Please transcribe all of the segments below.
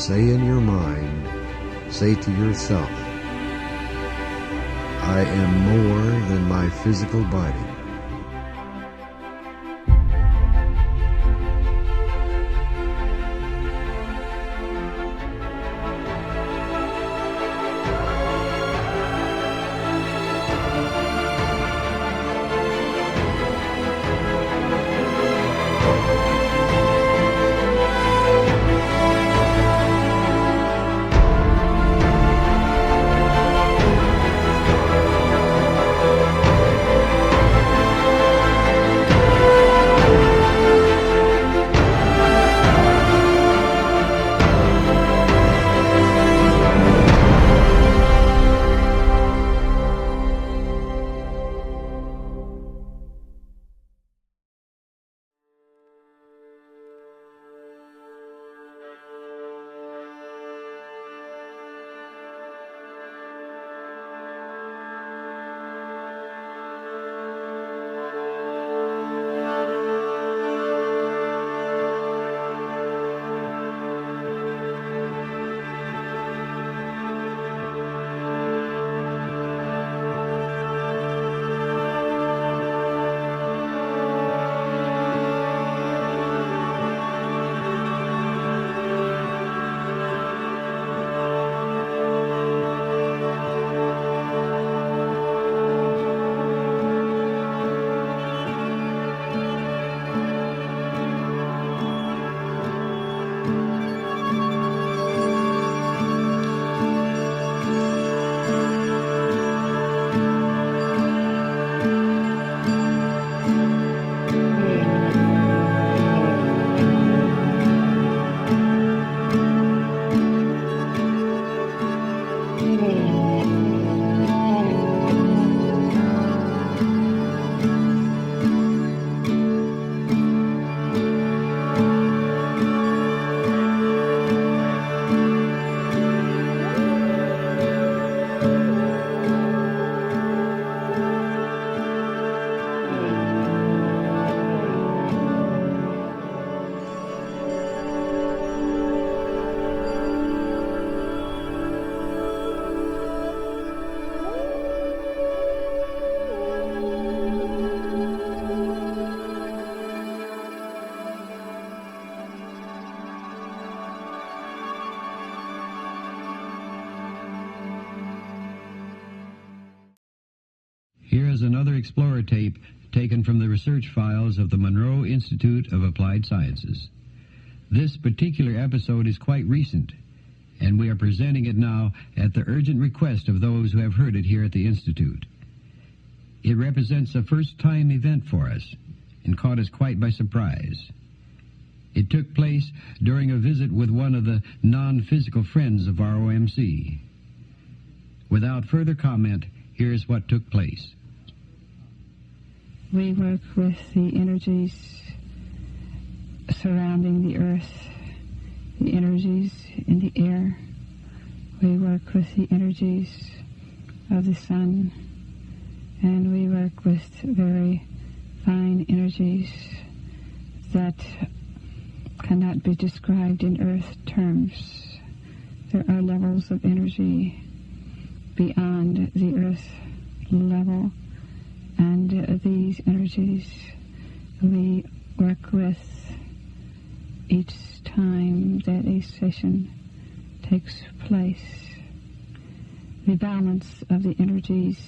say in your mind, say to yourself, I am more than my physical body. Here is another Explorer tape taken from the research files of the Monroe Institute of Applied Sciences. This particular episode is quite recent, and we are presenting it now at the urgent request of those who have heard it here at the Institute. It represents a first-time event for us and caught us quite by surprise. It took place during a visit with one of the non-physical friends of ROMC. Without further comment, here's what took place. We work with the energies surrounding the earth, the energies in the air. We work with the energies of the sun, and we work with very fine energies that cannot be described in earth terms. There are levels of energy beyond the earth level, and these energies we work with each time that a session takes place. The balance of the energies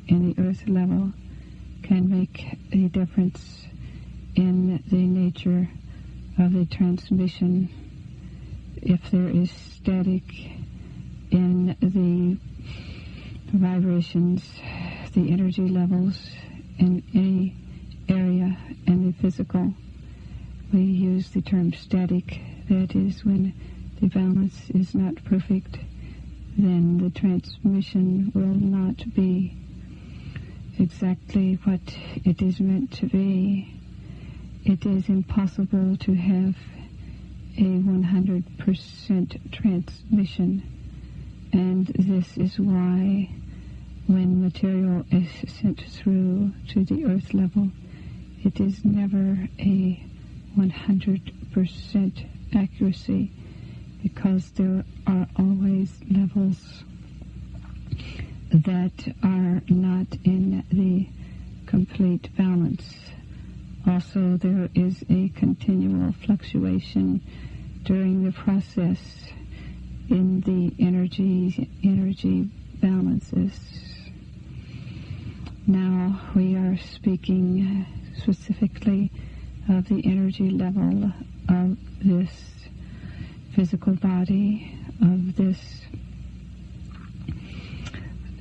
in the earth level can make a difference in the nature of the transmission. If there is static in the vibrations, the energy levels in any area in the physical, we use the term static. That is, when the balance is not perfect, then the transmission will not be exactly what it is meant to be. It is impossible to have a 100% transmission, and this is why when material is sent through to the earth level, it is never a 100% accuracy. because there are always levels that are not in the complete balance. Also, there is a continual fluctuation during the process in the energy balances. Now we are speaking specifically of the energy level of this physical body, of this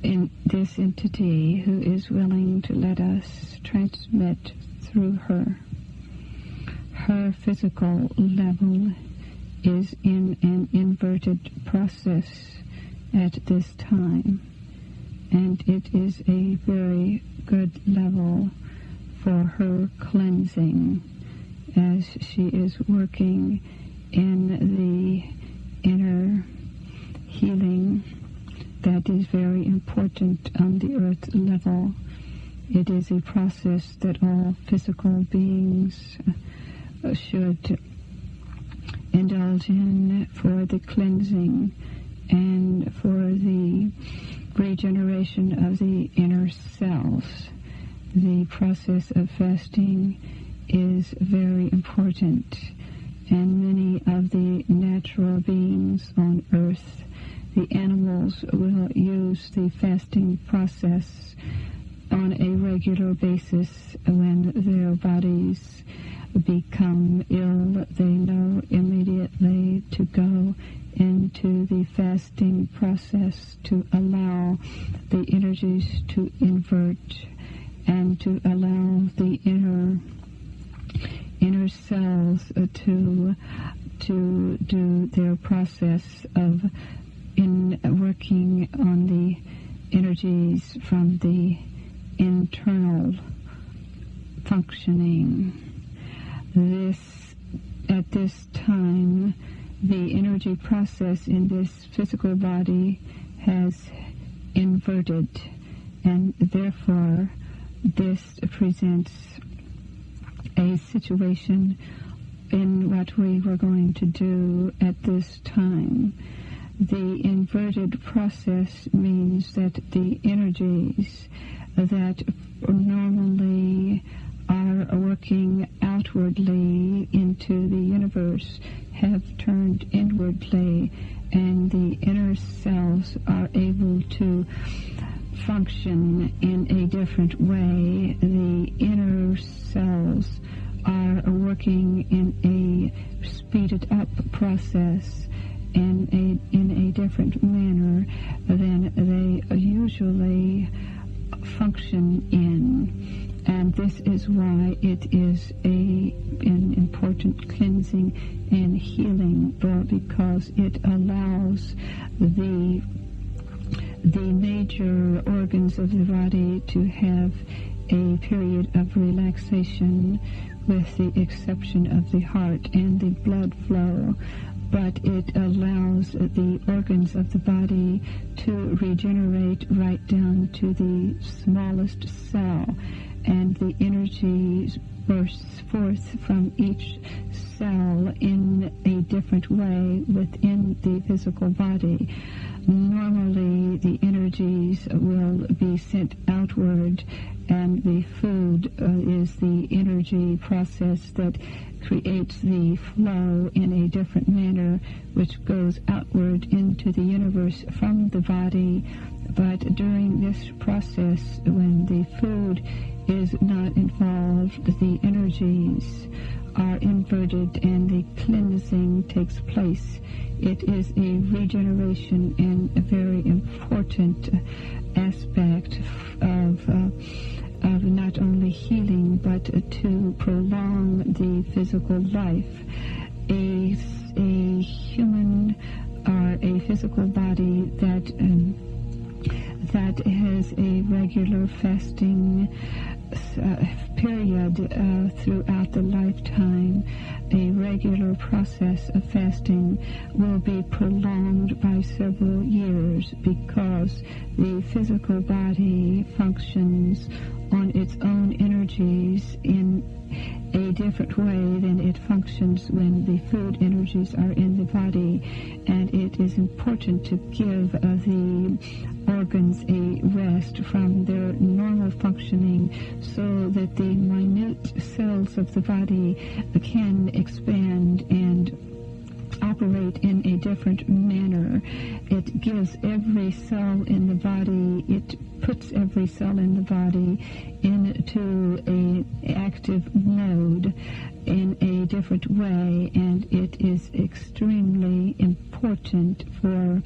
entity who is willing to let us transmit through her. Her physical level is in an inverted process at this time, and it is a very good level for her cleansing as she is working in the inner healing that is very important on the earth level. It is a process that all physical beings should indulge in for the cleansing and for the regeneration of the inner cells. The process of fasting is very important, and many of the natural beings on earth, the animals, will use the fasting process on a regular basis. When their bodies become ill, they know immediately to go into the fasting process to allow the energies to invert and to allow the inner cells to do their process of working on the energies from the internal functioning. At this time, the energy process in this physical body has inverted, and therefore this presents a situation in what we were going to do at this time. The inverted process means that the energies that normally are working outwardly into the universe have turned inwardly, and the inner cells are able to function in a different way. The inner cells are working in a speeded up process in a different manner than they usually function in. And this is why it is an important cleansing and healing, because it allows the major organs of the body to have a period of relaxation, with the exception of the heart and the blood flow. But it allows the organs of the body to regenerate right down to the smallest cell, and the energy bursts forth from each cell in a different way within the physical body. Normally, the energies will be sent outward, and the food is the energy process that creates the flow in a different manner, which goes outward into the universe from the body. But during this process, when the food is not involved, the energies are inverted and the cleansing takes place. It is a regeneration and a very important aspect of not only healing, but to prolong the physical life. A human or a physical body that has a regular fasting period throughout the lifetime, a regular process of fasting will be prolonged by several years, because the physical body functions on its own energies in a a different way than it functions when the food energies are in the body, and it is important to give the organs a rest from their normal functioning so that the minute cells of the body can expand and operate in a different manner. It gives every cell in the body, it puts every cell in the body into an active mode in a different way, and it is extremely important for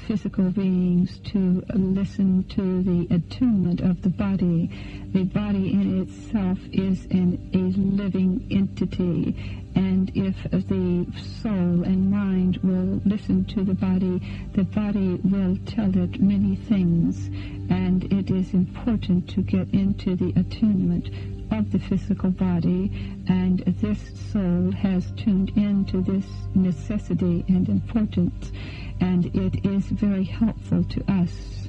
physical beings to listen to the attunement of the body. The body in itself is a living entity, and if the soul and mind will listen to the body will tell it many things, and it is important to get into the attunement of the physical body, and this soul has tuned into this necessity and importance, and it is very helpful to us.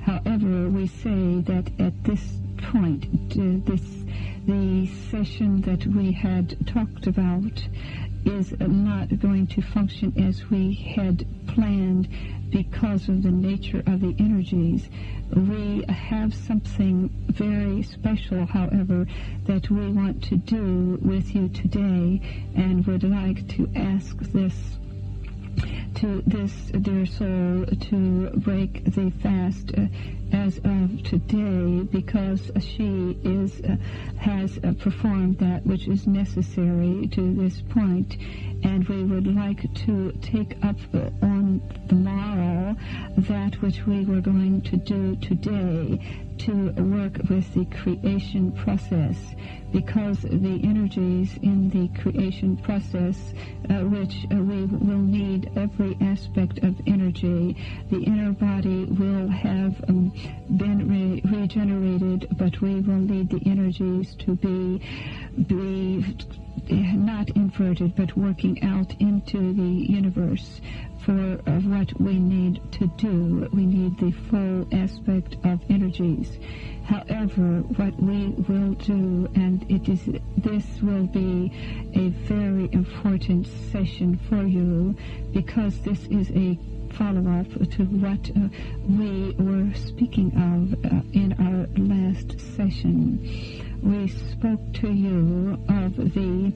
However, we say that at this point, the session that we had talked about is not going to function as we had planned because of the nature of the energies. We have something very special, however, that we want to do with you today, and would like to ask this dear soul to break the fast as of today, because she has performed that which is necessary to this point, and we would like to take up on tomorrow that which we were going to do today, to work with the creation process, because the energies in the creation process, which we will need every aspect of energy. The inner body will have been regenerated, but we will need the energies to be not inverted, but working out into the universe for what we need to do. We need the full aspect of energies. However, what we will do, and this will be a very important session for you, because this is a follow-up to what we were speaking of in our last session. We spoke to you of the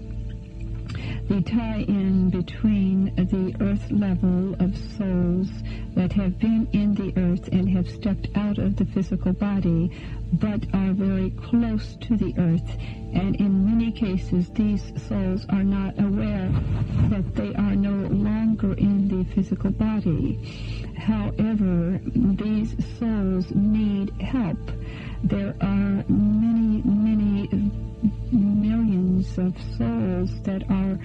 tie-in between the earth level of souls that have been in the earth and have stepped out of the physical body, but are very close to the earth. And in many cases, these souls are not aware that they are no longer in the physical body. However, these souls need help. There are many, many millions of souls that are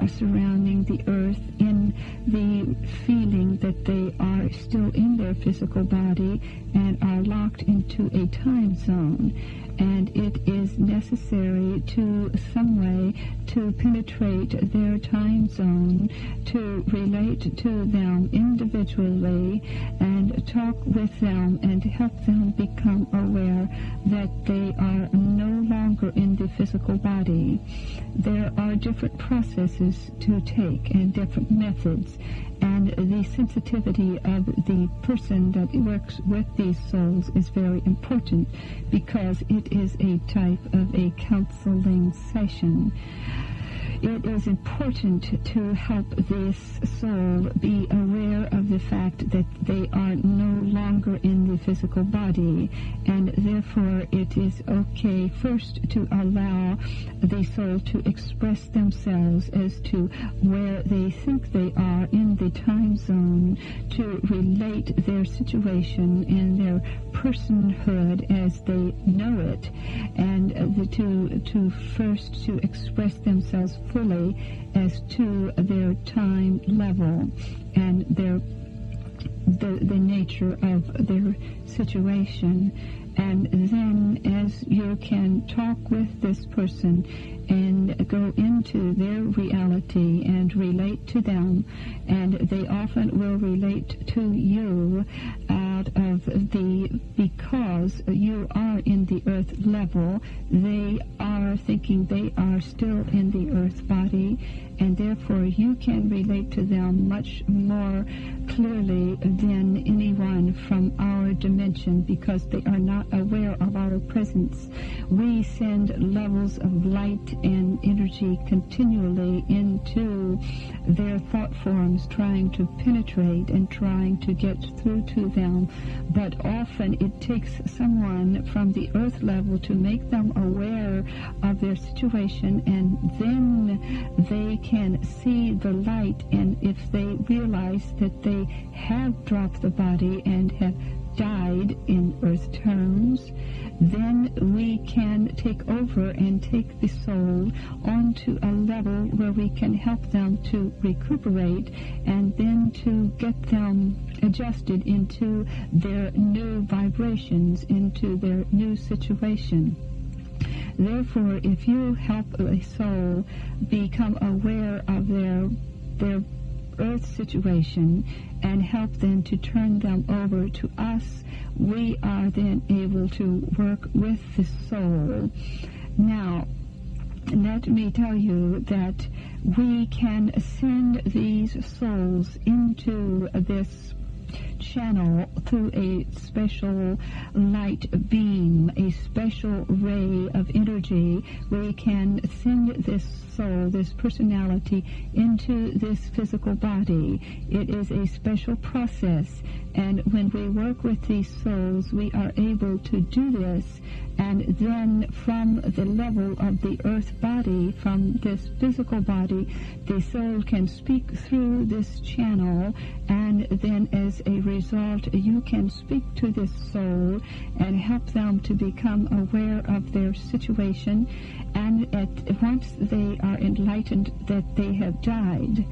surrounding the earth in the feeling that they are still in their physical body and are locked into a time zone. And it is necessary to some way to penetrate their time zone, to relate to them individually and talk with them and help them become aware that they are no longer in the physical body. There are different processes to take and different methods, and the sensitivity of the person that works with these souls is very important, because it is a type of a counseling session. It is important to help this soul be aware of the fact that they are no longer in the physical body, and therefore it is okay first to allow the soul to express themselves as to where they think they are in the time zone, to relate their situation and their personhood as they know it, and to first to express themselves fully as to their time level and the nature of their situation. And then as you can talk with this person and go into their reality and relate to them, and they often will relate to you out of because you are in the earth level, they are thinking they are still in the earth body, and therefore you can relate to them much more clearly than anyone from our dimension, because they are not aware of our presence. We send levels of light and energy continually into their thought forms, trying to penetrate and trying to get through to them. But often it takes someone from the earth level to make them aware of their situation, and then they can see the light. And if they realize that they have dropped the body and have died in earth terms, then we can take over and take the soul onto a level where we can help them to recuperate, and then to get them adjusted into their new vibrations, into their new situation. Therefore, if you help a soul become aware of their earth situation and help them to turn them over to us, we are then able to work with the soul. Now, let me tell you that we can send these souls into this channel through a special light beam, a special ray of energy. We can send this soul, this personality, into this physical body. It is a special process, and when we work with these souls, we are able to do this, and then from the level of the earth body, from this physical body, the soul can speak through this channel, and then as a result, you can speak to this soul and help them to become aware of their situation, and once they are enlightened that they have died,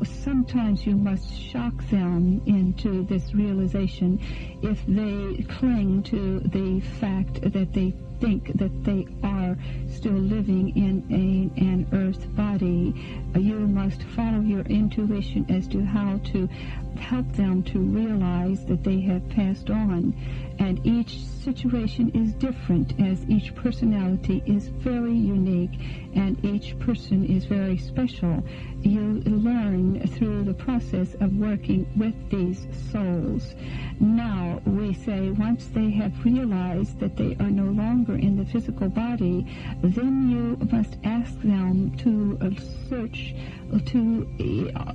sometimes you must shock them into this realization if they cling to the fact that they think that they are still living in an earth body. You must follow your intuition as to how to help them to realize that they have passed on. And each situation is different, as each personality is very unique and each person is very special. You learn through the process of working with these souls. Now, we say once they have realized that they are no longer in the physical body, then you must ask them to search,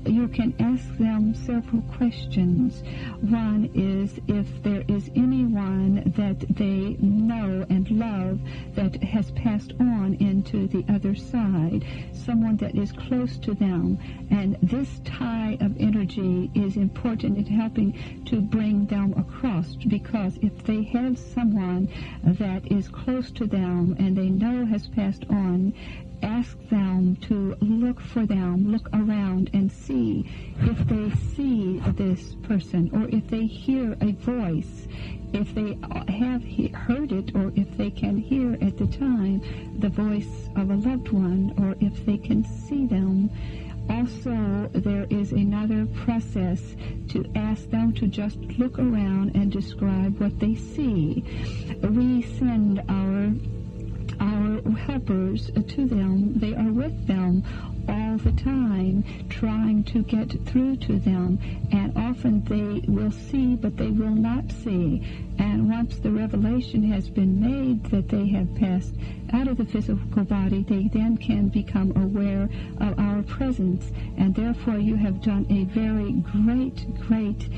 you can ask them several questions. One is if there is anyone that they know and love that has passed on into the other side, someone that is close to them. And this tie of energy is important in helping to bring them across, because if they have someone that is close to them and they know has passed on, ask them to look for them, look around and see if they see this person, or if they hear a voice, if they have heard it, or if they can hear at the time the voice of a loved one, or if they can see them. Also, there is another process to ask them to just look around and describe what they see. We send our helpers to them. They are with them all the time, trying to get through to them, and often they will see, but they will not see. And once the revelation has been made that they have passed out of the physical body, they then can become aware of our presence, and therefore you have done a very great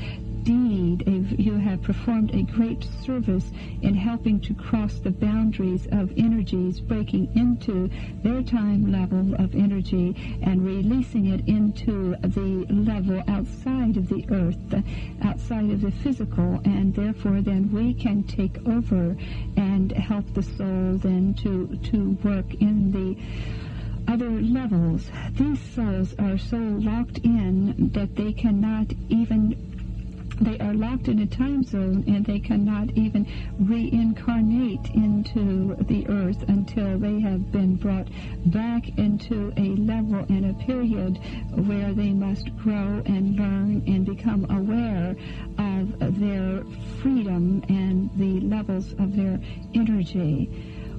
deed. You have performed a great service in helping to cross the boundaries of energies, breaking into their time level of energy and releasing it into the level outside of the earth, outside of the physical, and therefore then we can take over and help the soul then to work in the other levels. These souls are so locked in that they cannot even they are locked in a time zone, and they cannot even reincarnate into the earth until they have been brought back into a level and a period where they must grow and learn and become aware of their freedom and the levels of their energy.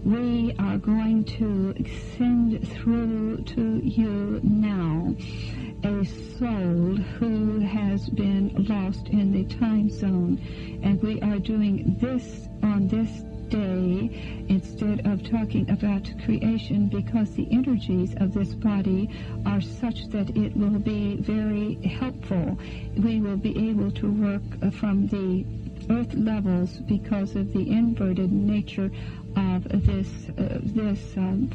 We are going to send through to you now a soul who has been lost in the time zone, and we are doing this on this day instead of talking about creation, because the energies of this body are such that it will be very helpful. We will be able to work from the earth levels because of the inverted nature of this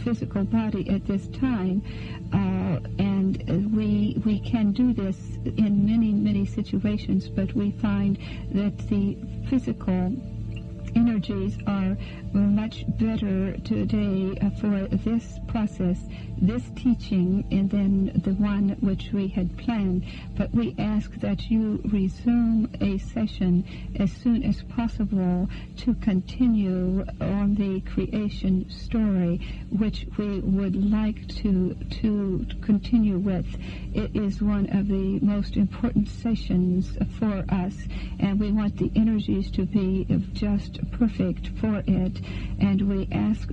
physical body at this time, and we can do this in many situations, but we find that the physical energies are much better today for this process, this teaching, and then the one which we had planned. But we ask that you resume a session as soon as possible to continue on the creation story, which we would like to continue with. It is one of the most important sessions for us, and we want the energies to be just perfect for it. And we ask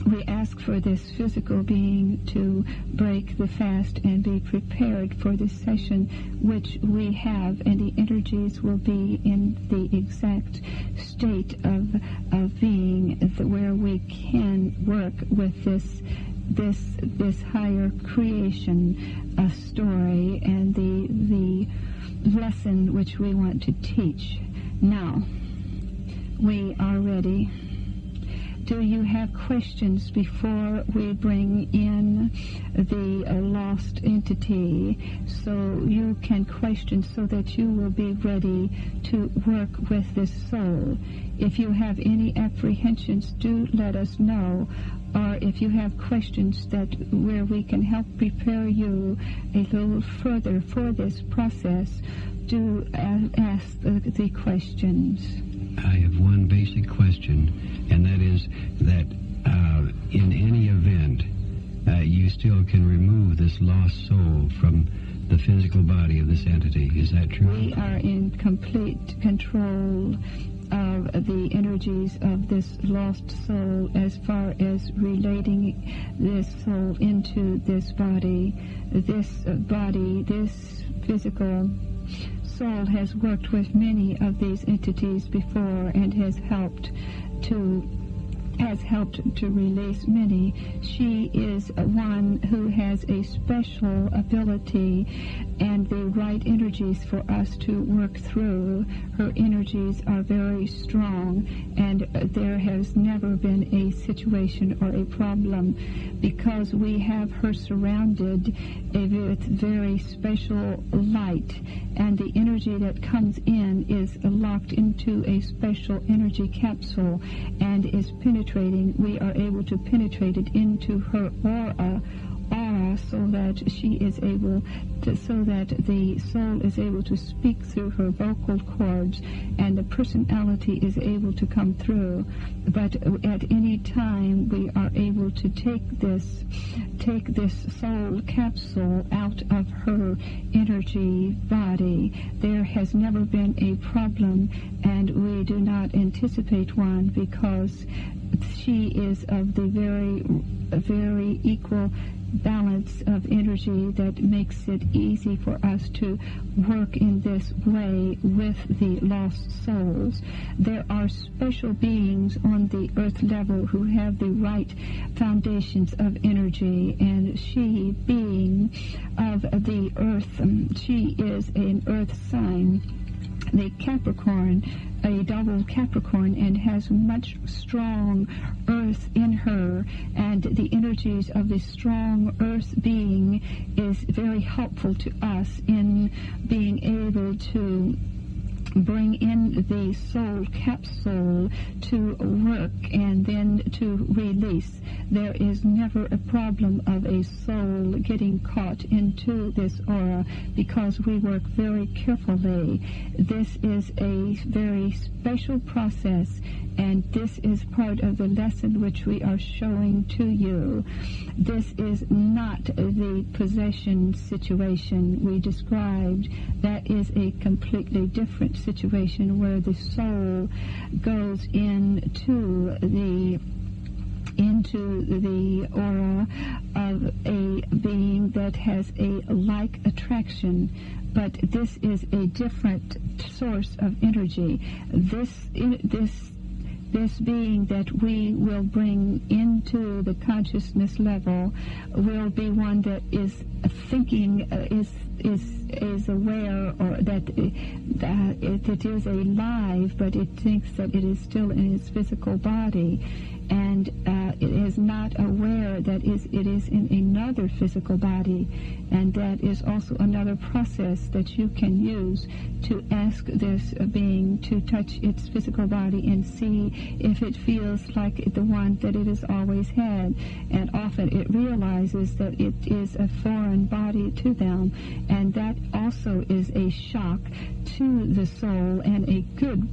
we ask for this physical being to break the fast and be prepared for this session, which we have, and the energies will be in the exact state of being where we can work with this higher creation story and the lesson which we want to teach. Now, we are ready. Do you have questions before we bring in the lost entity, so you can question so that you will be ready to work with this soul? If you have any apprehensions, do let us know. Or if you have questions where we can help prepare you a little further for this process, do ask the questions. I have one basic question, and that is that in any event, you still can remove this lost soul from the physical body of this entity. Is that true? We are in complete control of the energies of this lost soul as far as relating this soul into this body. This physical soul has worked with many of these entities before and has helped to release many. She is one who has a special ability and the right energies for us to work through. Her energies are very strong, and there has never been a situation or a problem, because we have her surrounded with very special light, and the energy that comes in is locked into a special energy capsule and is penetrating. We are able to penetrate it into her aura, so that she is able to, so that the soul is able to speak through her vocal cords, and the personality is able to come through. But at any time, we are able to take this soul capsule out of her energy body. There has never been a problem, and we do not anticipate one, because she is of the very equal balance of energy that makes it easy for us to work in this way with the lost souls. There are special beings on the earth level who have the right foundations of energy, and she, being of the earth, she is an earth sign, the Capricorn, a double Capricorn, and has much strong earth in her, and the energies of the strong earth being is very helpful to us in being able to bring in the soul capsule to work and then to release. There is never a problem of a soul getting caught into this aura because we work very carefully. This is a very special process, and this is part of the lesson which we are showing to you. This is not the possession situation we described. That is a completely different situation where the soul goes into the aura of a being that has a like attraction. But this is a different source of energy. This being that we will bring into the consciousness level will be one that is thinking, is aware, or that it is alive, but it thinks that it is still in its physical body, and it is not aware that it is in another physical body. And that is also another process that you can use to ask this being to touch its physical body and see if it feels like the one that it has always had. And often it realizes that it is a foreign body to them, and that also is a shock to the soul, and a good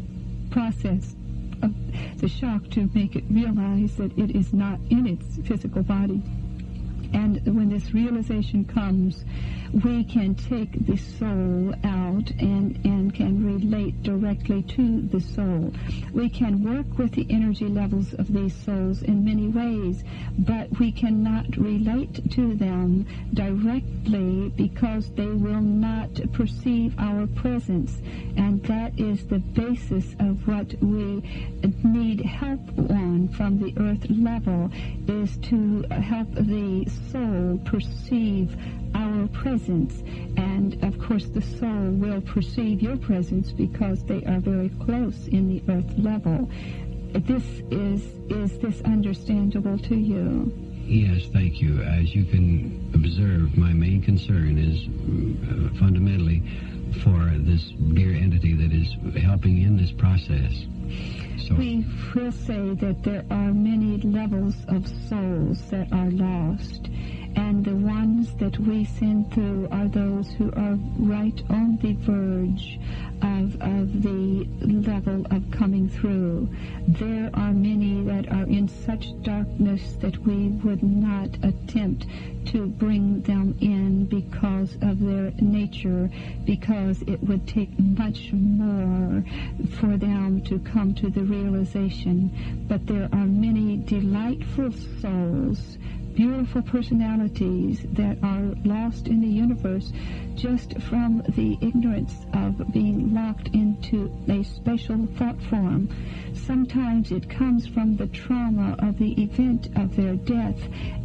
process of the shock to make it realize that it is not in its physical body. And when this realization comes, we can take the soul out and can relate directly to the soul. We can work with the energy levels of these souls in many ways, but we cannot relate to them directly because they will not perceive our presence. And that is the basis of what we need help on from the earth level, is to help the soul perceive our presence. And of course the soul will perceive your presence because they are very close in the earth level. Is this understandable to you? Yes, thank you. As you can observe, my main concern is fundamentally for this dear entity that is helping in this process. So we will say that there are many levels of souls that are lost, and the ones that we send through are those who are right on the verge of the level of coming through. There are many that are in such darkness that we would not attempt to bring them in because of their nature, because it would take much more for them to come to the realization. But there are many delightful souls, beautiful personalities that are lost in the universe just from the ignorance of being locked into a special thought form. Sometimes it comes from the trauma of the event of their death,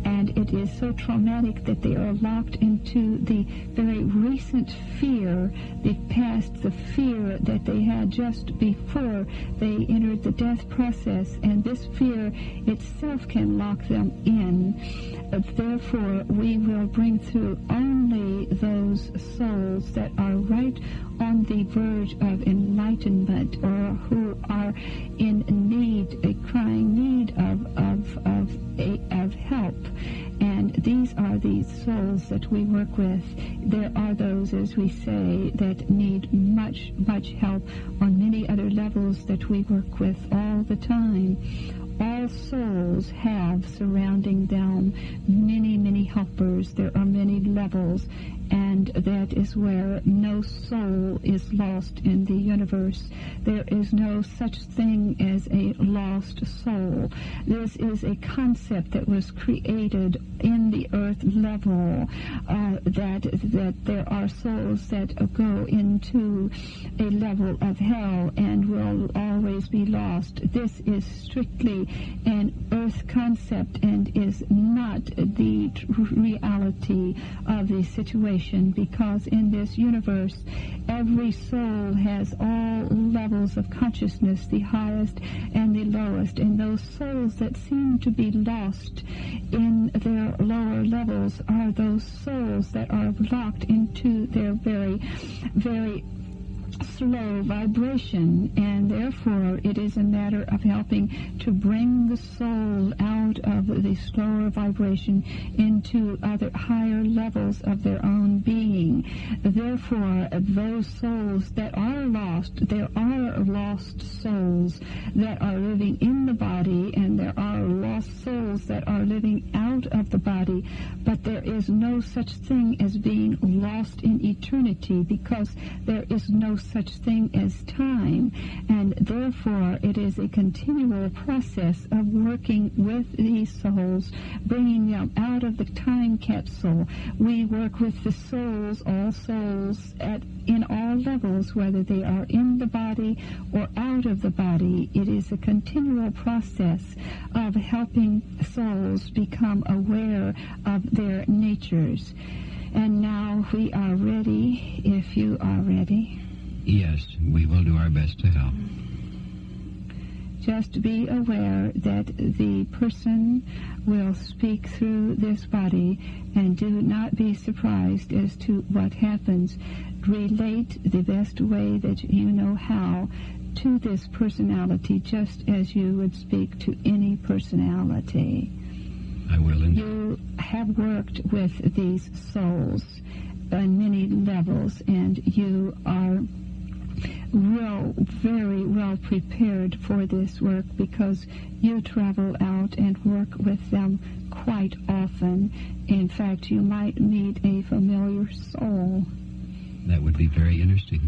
and it is so traumatic that they are locked into the very recent fear, the fear that they had just before they entered the death process, and this fear itself can lock them in. Therefore, we will bring through only those souls that are right on the verge of enlightenment, or who are in need, a crying need of help. And these are the souls that we work with. There are those, as we say, that need much, much help on many other levels that we work with all the time. All souls have surrounding them many, many helpers. There are many levels, and that is where no soul is lost in the universe. There is no such thing as a lost soul. This is a concept that was created in the earth level, that there are souls that go into a level of hell and will always be lost. This is strictly an earth concept and is not the reality of the situation, because in this universe every soul has all levels of consciousness, the highest and the lowest, and those souls that seem to be lost in their lower levels are those souls that are locked into their very, very slow vibration, and therefore it is a matter of helping to bring the soul out of the slower vibration into other higher levels of their own being. Therefore, those souls that are lost, there are lost souls that are living in the body, and there are lost souls that are living out of the body, but there is no such thing as being lost in eternity, because there is no such thing as time, and therefore it is a continual process of working with these souls, bringing them out of the time capsule. We work with the souls, all souls, in all levels, whether they are in the body or out of the body. It is a continual process of helping souls become aware of their natures. And now we are ready, if you are ready. Yes, we will do our best to help. Just be aware that the person will speak through this body, and do not be surprised as to what happens. Relate the best way that you know how to this personality, just as you would speak to any personality. I will indeed. You have worked with these souls on many levels, and you are very well prepared for this work, because you travel out and work with them quite often. In fact, you might meet a familiar soul. That would be very interesting.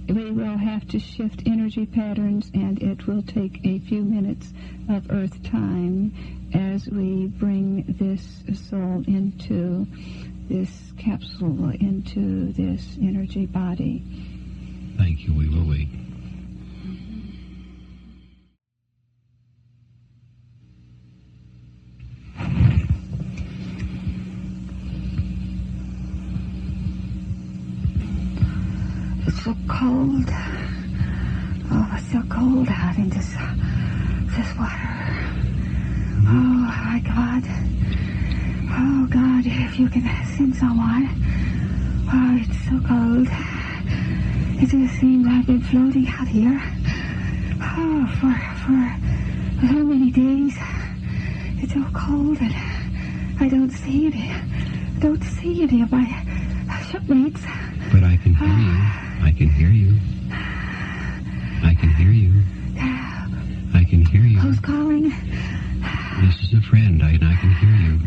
We will have to shift energy patterns, and it will take a few minutes of Earth time as we bring this soul into this capsule, into this energy body. Thank you. We will wait. It's so cold. Oh, it's so cold out in this water. Oh, my God. Oh, God, if you can send someone. Oh, it's so cold. It just seems I've been floating out here. Oh, for so many days. It's so cold, and I don't see any of my shipmates. But I can hear you. I can hear you. I can hear you. I can hear you. Who's calling? This is a friend, and I can hear you.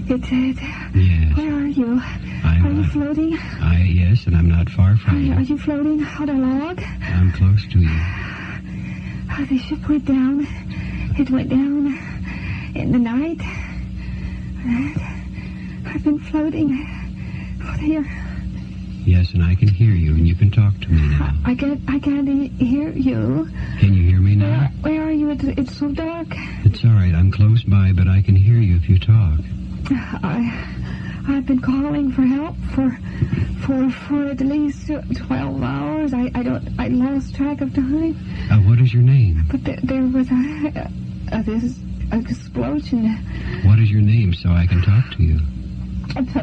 It's it. Yes. Where are you? Are you floating? Yes, and I'm not far from you. Are you floating on a log? I'm close to you. The ship went down. It went down in the night. And I've been floating out here. Yes, and I can hear you, and you can talk to me now. I can't hear you. Can you hear me now? Where are you? It's so dark. It's all right. I'm close by, but I can hear you if you talk. I've been calling for help for at least 12 hours. I lost track of time. What is your name? But there was this explosion. What is your name so I can talk to you?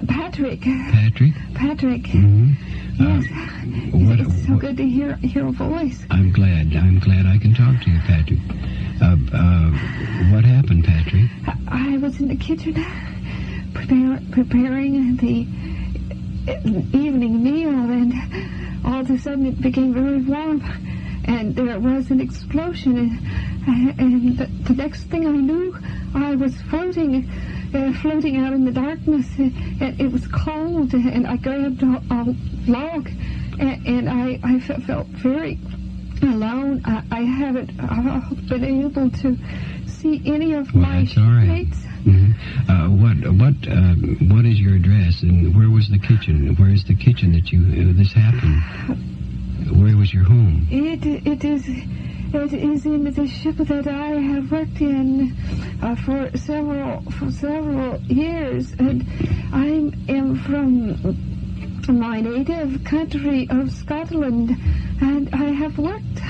Patrick. Patrick? Patrick. Mm-hmm. Yes. It's so good to hear a voice. I'm glad I can talk to you, Patrick. What happened, Patrick? I was in the kitchen preparing the evening meal, and all of a sudden it became very warm, and there was an explosion, and the next thing I knew, I was floating out in the darkness, and it was cold, and I grabbed a log, and I felt very alone. I haven't been able to see any of my mates. Mm-hmm. What is your address, and where was the kitchen? Where is the kitchen that this happened? Where was your home? It is in the ship that I have worked in for several years, and I am from my native country of Scotland, and I have worked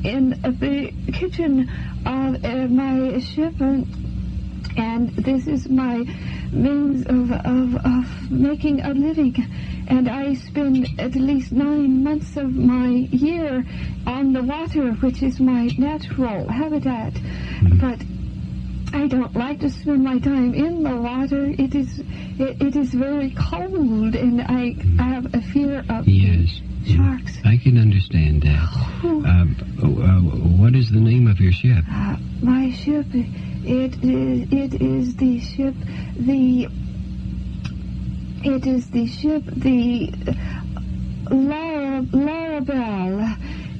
in the kitchen of my ship, and this is my means of making a living. and I spend at least 9 months of my year on the water, which is my natural habitat. But I don't like to spend my time in the water. It is very cold, and I have a fear of sharks. I can understand that. What is the name of your ship? My ship, it is the ship, the Larabelle.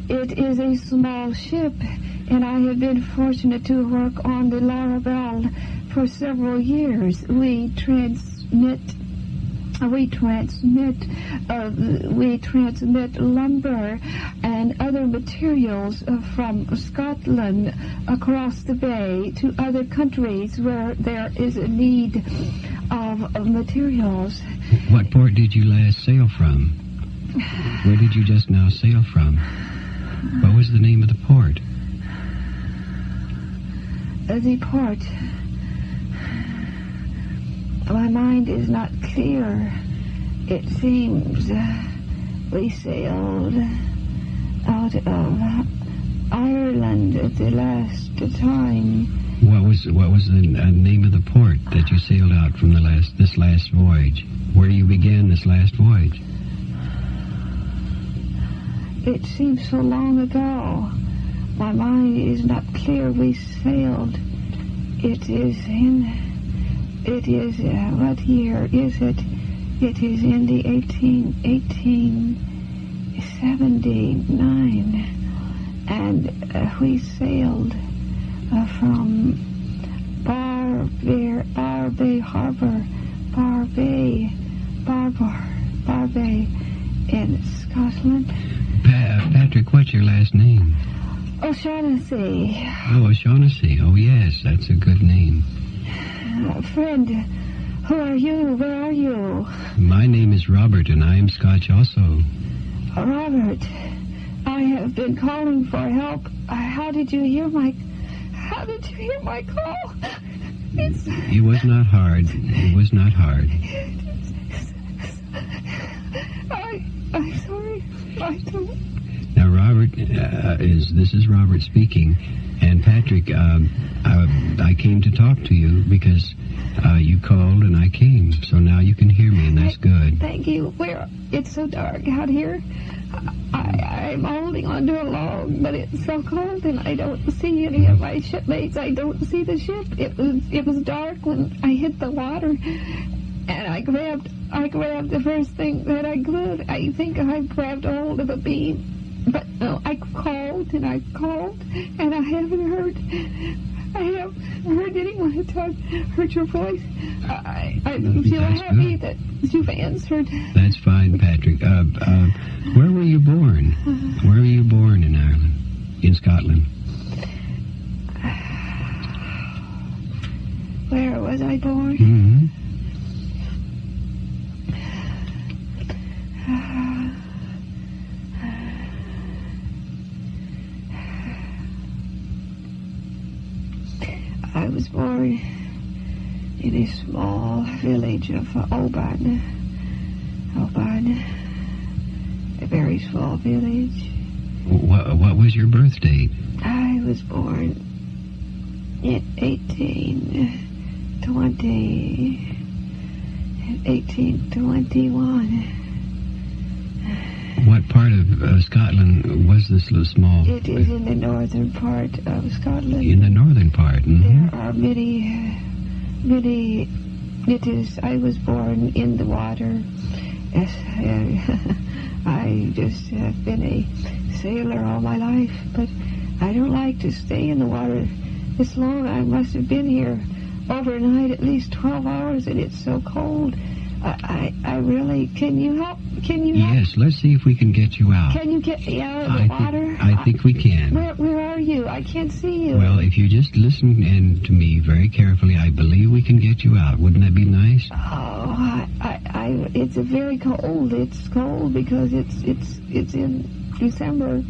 It is a small ship, and I have been fortunate to work on the Larabelle for several years. We transmit lumber and other materials from Scotland across the bay to other countries where there is a need of materials. What port did you last sail from? Where did you just now sail from? What was the name of the port? The port. My mind is not clear. It seems we sailed out of Ireland at the last time. What was the name of the port that you sailed out from this last voyage? Where you began this last voyage? It seems so long ago. My mind is not clear. We sailed. It is, what year is it? It is in the 1879. And we sailed from Bar Bay in Scotland. Patrick, what's your last name? O'Shaughnessy. Oh, O'Shaughnessy. Oh, yes, that's a good name. Friend, who are you? Where are you? My name is Robert, and I am Scotch also. Robert, I have been calling for help. How did you hear my call? It was not hard. It was not hard. I'm sorry. I don't. Now, Robert, this is Robert speaking, and Patrick, I came to talk to you because you called and I came, so now you can hear me, and that's good. Thank you. It's so dark out here. I'm holding onto a log, but it's so cold, and I don't see any of my shipmates. I don't see the ship. It was dark when I hit the water, and I grabbed the first thing that I could. I think I grabbed a hold of a beam. But no, I called, and I haven't heard anyone heard your voice. I feel happy that you've answered. That's fine, Patrick. Where were you born? Where were you born in Ireland? In Scotland? Where was I born? Mm-hmm. I was born in a small village of Oban, a very small village. What was your birth date? I was born in 1821. What part of Scotland was this little small? It is in the northern part of Scotland. In the northern part. Mm-hmm. There are many. I was born in the water. I just have been a sailor all my life, but I don't like to stay in the water this long. I must have been here overnight at least 12 hours, and it's so cold. I really, can you help? Yes, let's see if we can get you out. Can you get me out of the water? I think we can. Where are you? I can't see you. Well, if you just listen to me very carefully, I believe we can get you out. Wouldn't that be nice? Oh, it's a very cold. It's cold because it's in December.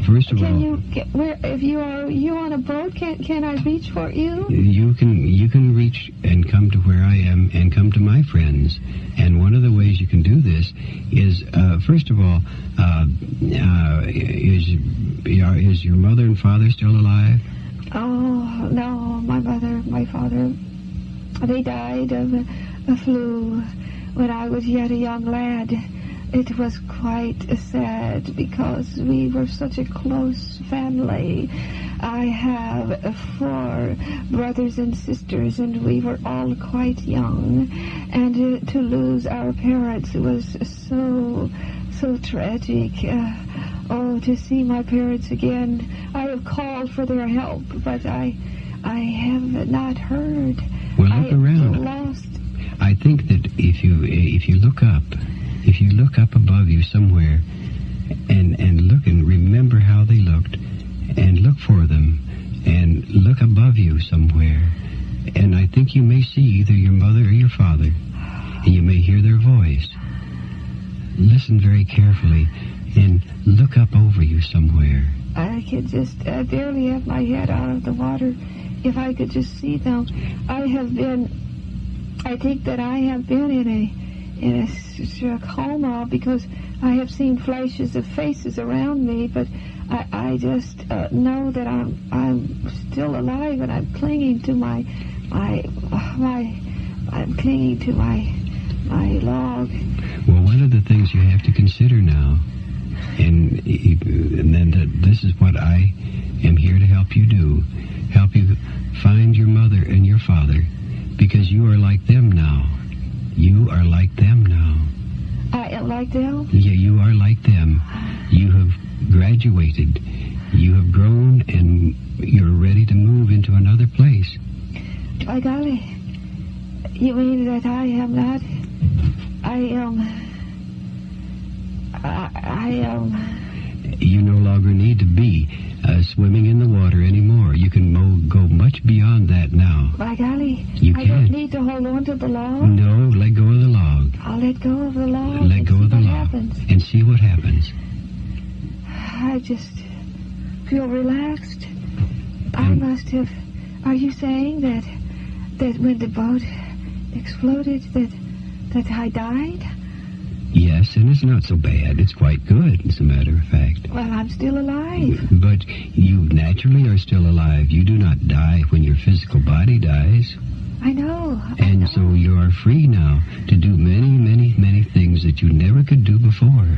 first of all, Can you get where? If you on a boat, can I reach for you? you can reach and come to where I am and come to my friends. And one of the ways you can do this is, first of all, is your mother and father still alive? Oh no, my mother, my father, they died of a flu when I was yet a young lad. It was quite sad because we were such a close family. I have 4 brothers and sisters, and we were all quite young. And to lose our parents was so tragic. To see my parents again. I have called for their help, but I have not heard. Well, I look around. am lost. I think that if you look up above you somewhere, and look and remember how they looked, and look for them, and look above you somewhere, and I think you may see either your mother or your father, and you may hear their voice. Listen very carefully, and look up over you somewhere. I could just barely have my head out of the water. If I could just see them. I think that I have been in a coma because I have seen flashes of faces around me, but I just know that I'm still alive, and I'm clinging to my log. Well, one of the things you have to consider now, and then this is what I am here to help you do, help you find your mother and your father, because you are like them now. You are like them now. I am like them? Yeah, you are like them. You have graduated. You have grown, and you're ready to move into another place. By golly, you mean that I am not? You no longer need to be swimming in the water anymore. You can go much beyond that now. By golly, You I can. don't need to hold on to the log. No, let go of the log. I'll let go of the log. Let go of the what log. happens. And see what happens. I just feel relaxed. I must have. Are you saying that when the boat exploded that I died? Yes, and it's not so bad. It's quite good, as a matter of fact. Well, I'm still alive. But you naturally are still alive. You do not die when your physical body dies. I know. And so you are free now to do many, many, many things that you never could do before.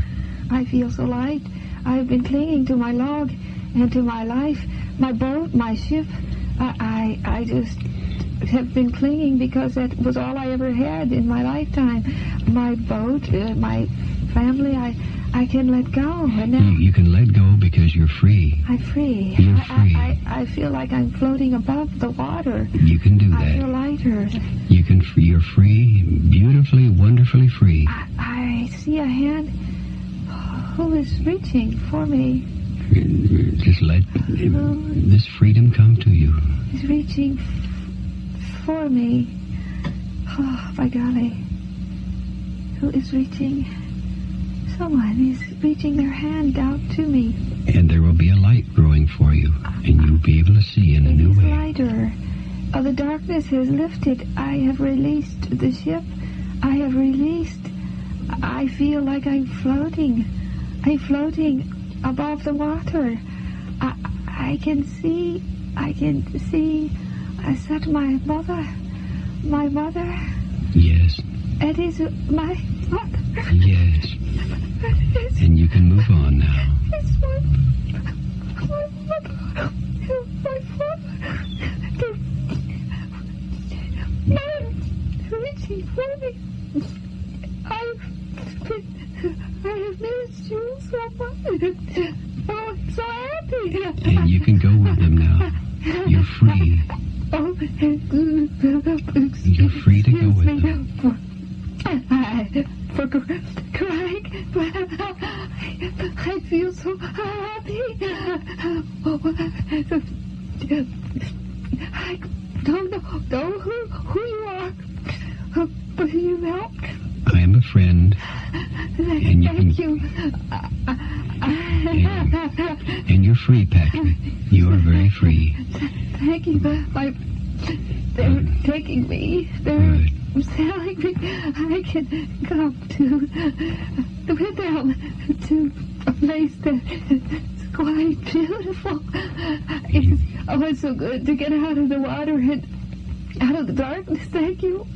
I feel so light. I've been clinging to my log and to my life, my boat, my ship. I just have been clinging because that was all I ever had in my lifetime. My boat, my family, I can let go. And now You can let go because you're free. I'm free. You're free. I feel like I'm floating above the water. You can do I feel that. lighter. You're free, beautifully, wonderfully free. I see a hand who is reaching for me. Just let this freedom come to you. He's reaching for me. Oh, by golly. Who is reaching? Someone is reaching their hand out to me. And there will be a light growing for you, and you'll be able to see in a It new is way. lighter. The darkness has lifted. I have released the ship. I have released. I feel like I'm floating. I'm floating above the water. I can see. I said my mother. Yes, It is my mother. yes. And you can move on now. It's my mother. My father. They're reaching for me. I have missed you so much. Oh, I'm so happy. And you can go with them now. You're free. Oh, You're free to go with them. For crying, but I feel so happy. I don't know who you are, but you helped. I am a friend. And you Thank can... you. And you're free, Patrick. You are very free. Thank you. They're taking me. They're selling me. I can come with them to a place that's quite beautiful. It's so good to get out of the water and out of the darkness. Thank you.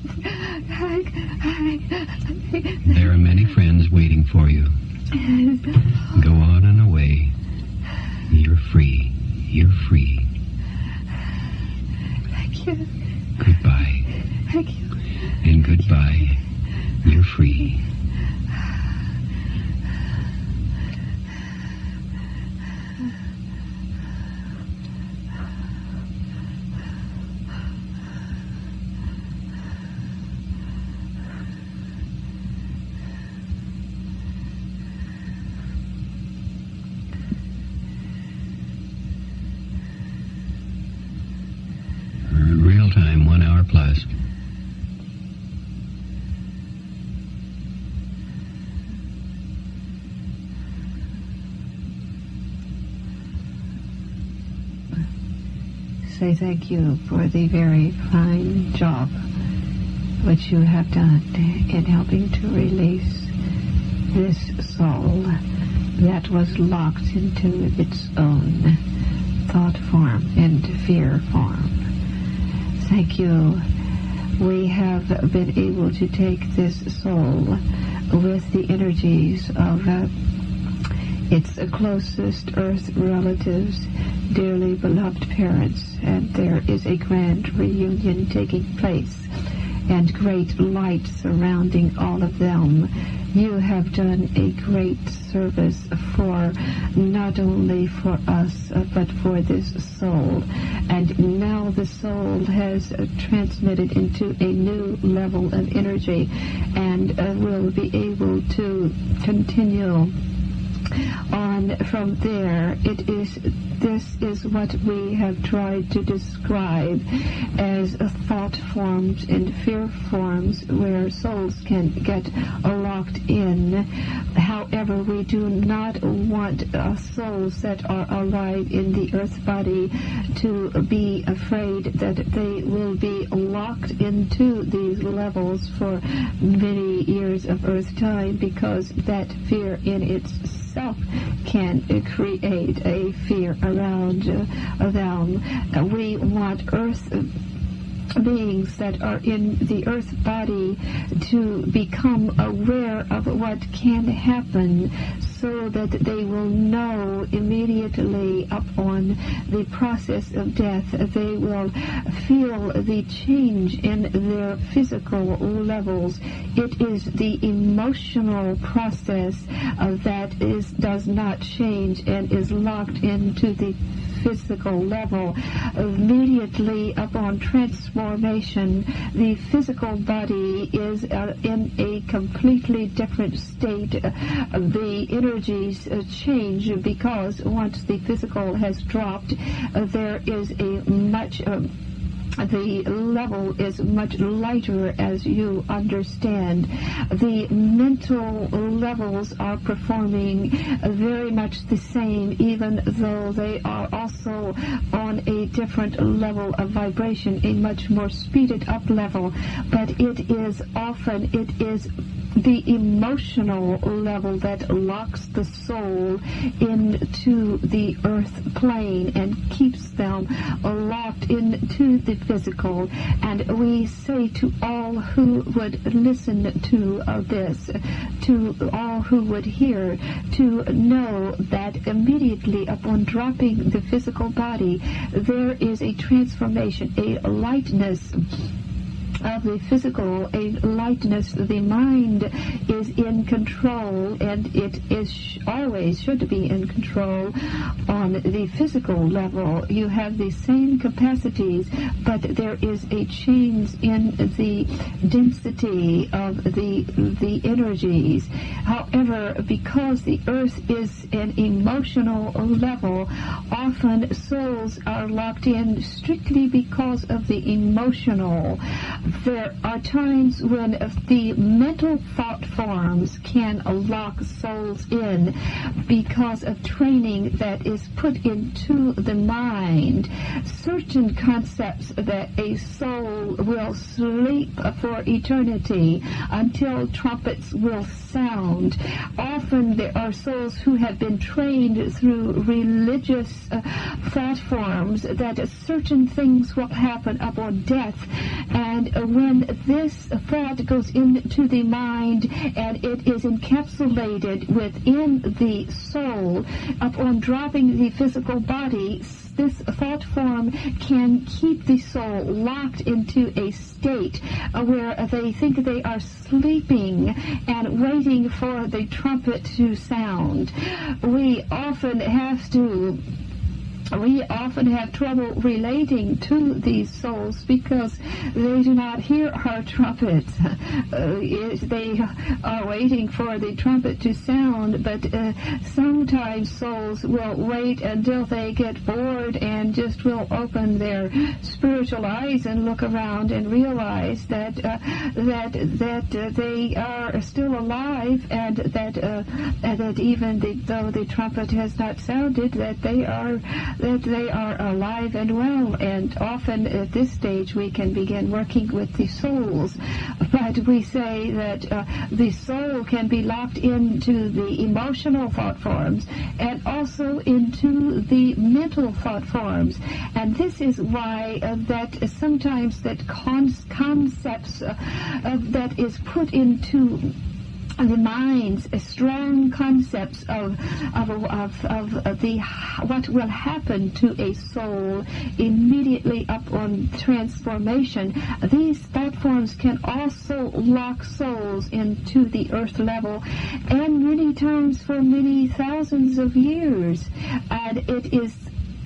There are many friends waiting for you. Go on and away. You're free. You're free. Thank you. Goodbye. Thank you. And goodbye. You're free. Real time, 1 hour plus. Say thank you for the very fine job which you have done in helping to release this soul that was locked into its own thought form and fear form. Thank you. We have been able to take this soul with the energies of its closest earth relatives, dearly beloved parents, and there is a grand reunion taking place and great light surrounding all of them. You have done a great service for not only for us, but for this soul. And now the soul has transmitted into a new level of energy and will be able to continue on from there. This is what we have tried to describe as thought forms and fear forms where souls can get locked in. However, we do not want souls that are alive in the earth body to be afraid that they will be locked into these levels for many years of earth time, because that fear in itself can create a fear around them. We want earth beings that are in the earth body to become aware of what can happen, so that they will know immediately upon the process of death. They will feel the change in their physical levels. It is the emotional process that does not change and is locked into the physical level. Immediately upon transformation, the physical body is in a completely different state. The energies change, because once the physical has dropped, there is the level is much lighter, as you understand. The mental levels are performing very much the same, even though they are also on a different level of vibration, a much more speeded up level. But it is the emotional level that locks the soul into the earth plane and keeps them locked into the physical. And we say to all who would listen to this, to all who would hear, to know that immediately upon dropping the physical body, there is a transformation, a lightness of the physical, a lightness. The mind is in control, and it is always should be in control on the physical level. You have the same capacities, but there is a change in the density of the energies. However, because the earth is an emotional level, often souls are locked in strictly because of the emotional. there are times when the mental thought forms can lock souls in because of training that is put into the mind. Certain concepts that a soul will sleep for eternity until trumpets will sound. Often there are souls who have been trained through religious thought forms that certain things will happen upon death, and when this thought goes into the mind and it is encapsulated within the soul, upon dropping the physical body, this thought form can keep the soul locked into a state where they think they are sleeping and waiting for the trumpet to sound. We often have trouble relating to these souls because they do not hear our trumpets. They are waiting for the trumpet to sound, but sometimes souls will wait until they get bored and just will open their spiritual eyes and look around and realize that they are still alive, and that even though the trumpet has not sounded, that they are alive and well. And often at this stage we can begin working with the souls, but we say that the soul can be locked into the emotional thought forms and also into the mental thought forms. And this is why that sometimes that concepts that is put into the mind's strong concepts of what will happen to a soul immediately upon transformation. These thought forms can also lock souls into the earth level, and many times for many thousands of years. And it is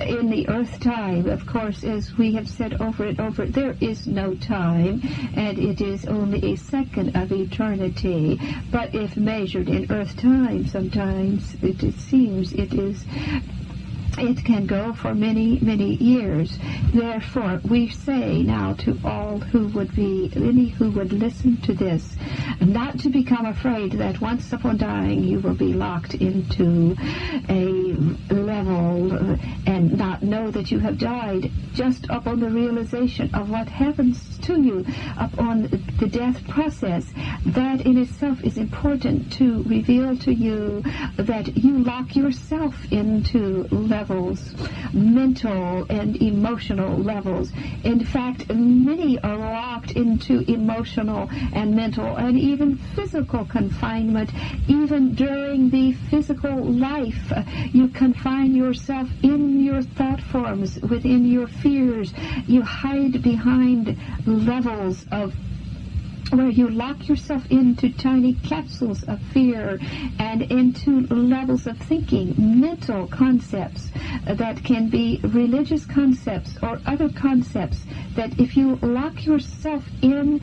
in the earth time, of course, as we have said over and over, there is no time, and it is only a second of eternity. But if measured in earth time, sometimes it seems it can go for many, many years. Therefore, we say now to all who would listen to this, not to become afraid that once upon dying you will be locked into a level and not know that you have died, just upon the realization of what happens to you upon the death process. That in itself is important to reveal to you that you lock yourself into levels, mental and emotional levels. In fact, many are locked into emotional and mental and even physical confinement. Even during the physical life, you confine yourself in your thought forms, within your fears. You hide behind levels of where you lock yourself into tiny capsules of fear and into levels of thinking, mental concepts that can be religious concepts or other concepts, that if you lock yourself in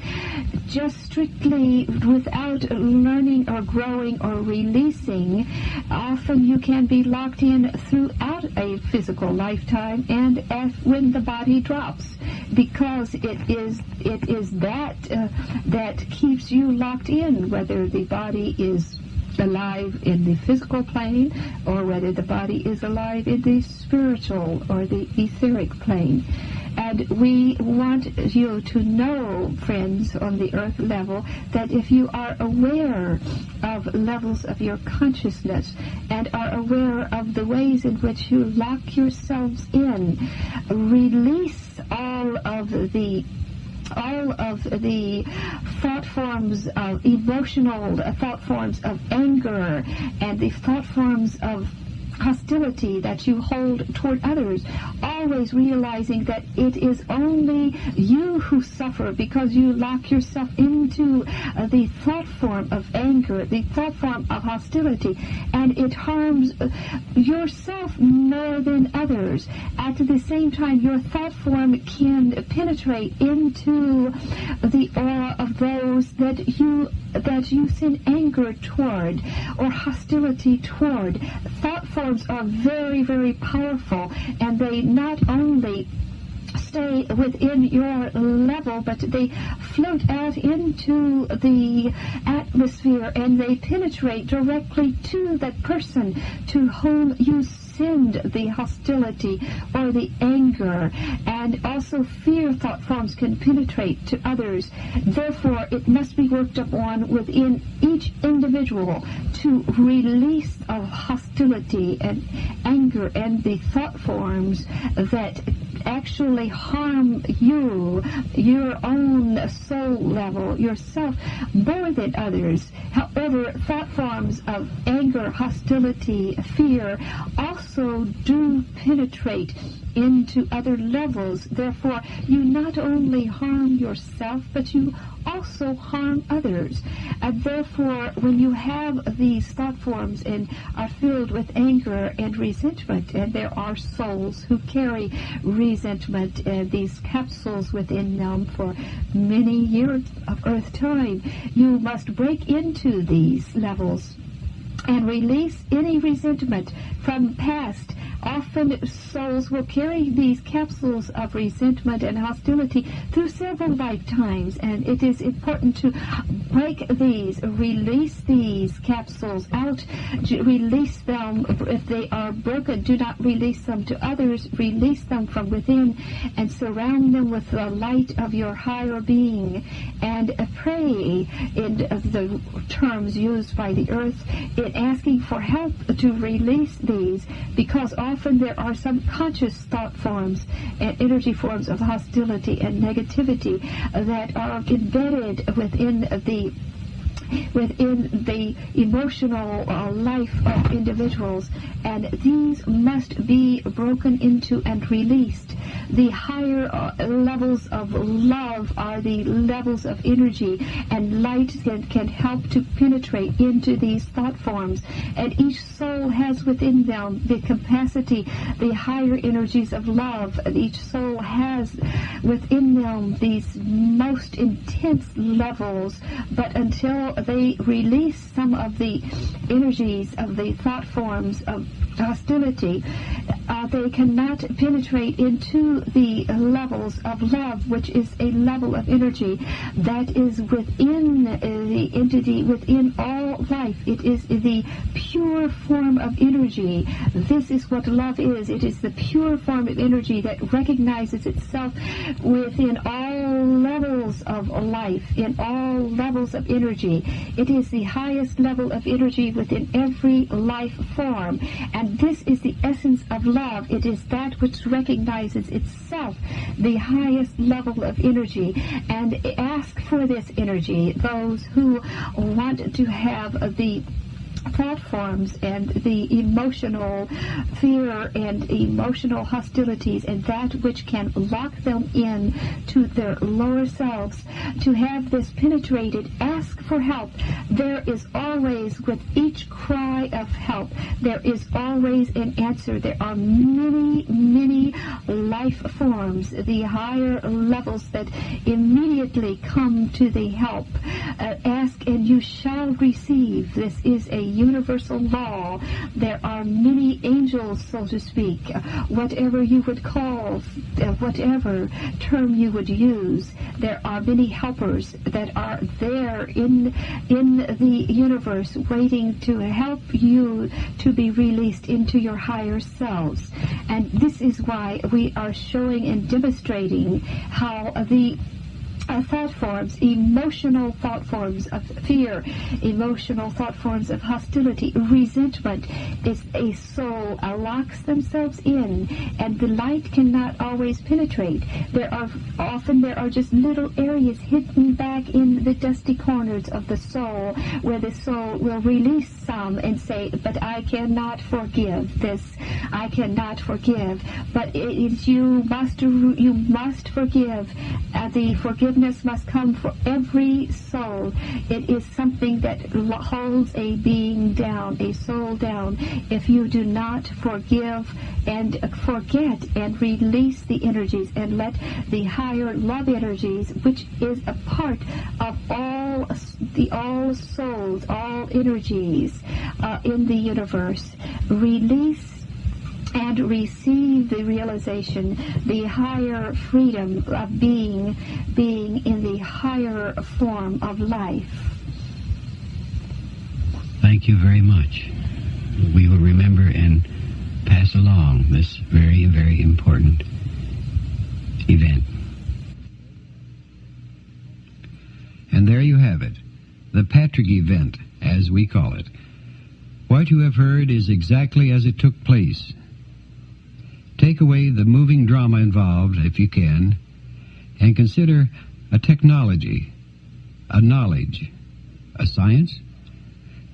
just strictly without learning or growing or releasing, often you can be locked in throughout a physical lifetime and when the body drops, because it is that keeps you locked in, whether the body is alive in the physical plane or whether the body is alive in the spiritual or the etheric plane. And we want you to know, friends, on the earth level, that if you are aware of levels of your consciousness and are aware of the ways in which you lock yourselves in, release all of the thought forms of emotional thought forms of anger and the thought forms of hostility that you hold toward others, always realizing that it is only you who suffer because you lock yourself into the thought form of anger, the thought form of hostility, and it harms yourself more than others. At the same time, your thought form can penetrate into the aura of those that you send anger toward or hostility toward. Thought forms are very, very powerful, and they not only stay within your level, but they float out into the atmosphere, and they penetrate directly to that person to whom you send the hostility or the anger. And also fear thought forms can penetrate to others. Therefore, it must be worked upon within each individual to release of hostility and anger and the thought forms that actually harm you, your own soul level, yourself, more than others. However, thought forms of anger, hostility, fear also do penetrate into other levels. Therefore, you not only harm yourself, but you also harm others. And therefore, when you have these thought forms and are filled with anger and resentment, and there are souls who carry resentment and these capsules within them for many years of earth time, you must break into these levels and release any resentment from past. Often souls will carry these capsules of resentment and hostility through several lifetimes, and it is important to break these, release these capsules out, release them. If they are broken, do not release them to others, release them from within and surround them with the light of your higher being, and pray in the terms used by the earth in asking for help to release these, because often there are subconscious thought forms and energy forms of hostility and negativity that are embedded within the emotional life of individuals, and these must be broken into and released. The higher levels of love are the levels of energy, and light can help to penetrate into these thought forms, and each soul has within them the capacity, the higher energies of love. Each soul has within them these most intense levels, but until they release some of the energies of the thought forms of hostility, they cannot penetrate into the levels of love, which is a level of energy that is within the entity, within all life. It is the pure form of energy. This is what love is. It is the pure form of energy that recognizes itself within all levels of life, in all levels of energy. It is the highest level of energy within every life form, and this is the essence of love. It is that which recognizes itself, the highest level of energy, and ask for this energy. Those who want to have the thought forms and the emotional fear and emotional hostilities and that which can lock them in to their lower selves, to have this penetrated, ask for help. There is always, with each cry of help, there is always an answer. There are many, many life forms, the higher levels that immediately come to the help. Ask and you shall receive. This is a universal law. There are many angels, so to speak, whatever you would call, whatever term you would use. There are many helpers that are there in the universe waiting to help you to be released into your higher selves. And this is why we are showing and demonstrating how the thought forms, emotional thought forms of fear, emotional thought forms of hostility, resentment, is a soul locks themselves in, and the light cannot always penetrate. There are just little areas hidden back in the dusty corners of the soul, where the soul will release some and say, but I cannot forgive this, I cannot forgive. But it is you must forgive. The forgiveness must come for every soul. It is something that holds a being down, a soul down. If you do not forgive and forget and release the energies and let the higher love energies, which is a part of all souls, all energies in the universe, release and receive the realization, the higher freedom of being in the higher form of life. Thank you very much. We will remember and pass along this very, very important event. And there you have it, the Patrick event, as we call it. What you have heard is exactly as it took place. Take away the moving drama involved, if you can, and consider a technology, a knowledge, a science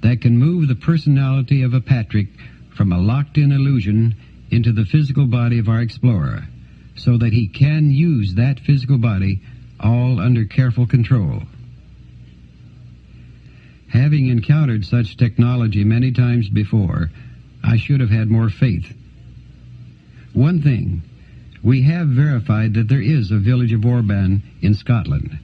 that can move the personality of a Patrick from a locked-in illusion into the physical body of our explorer, so that he can use that physical body all under careful control. Having encountered such technology many times before, I should have had more faith. One thing, we have verified that there is a village of Orban in Scotland.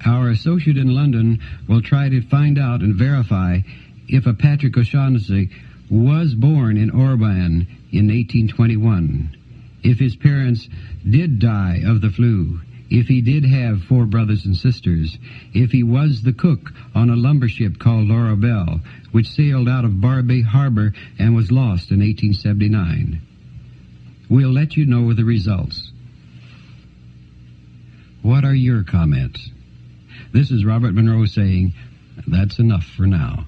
Our associate in London will try to find out and verify if a Patrick O'Shaughnessy was born in Orban in 1821, if his parents did die of the flu, if he did have 4 brothers and sisters, if he was the cook on a lumber ship called Laura Bell, which sailed out of Barbary Harbor and was lost in 1879. We'll let you know the results. What are your comments? This is Robert Monroe saying, that's enough for now.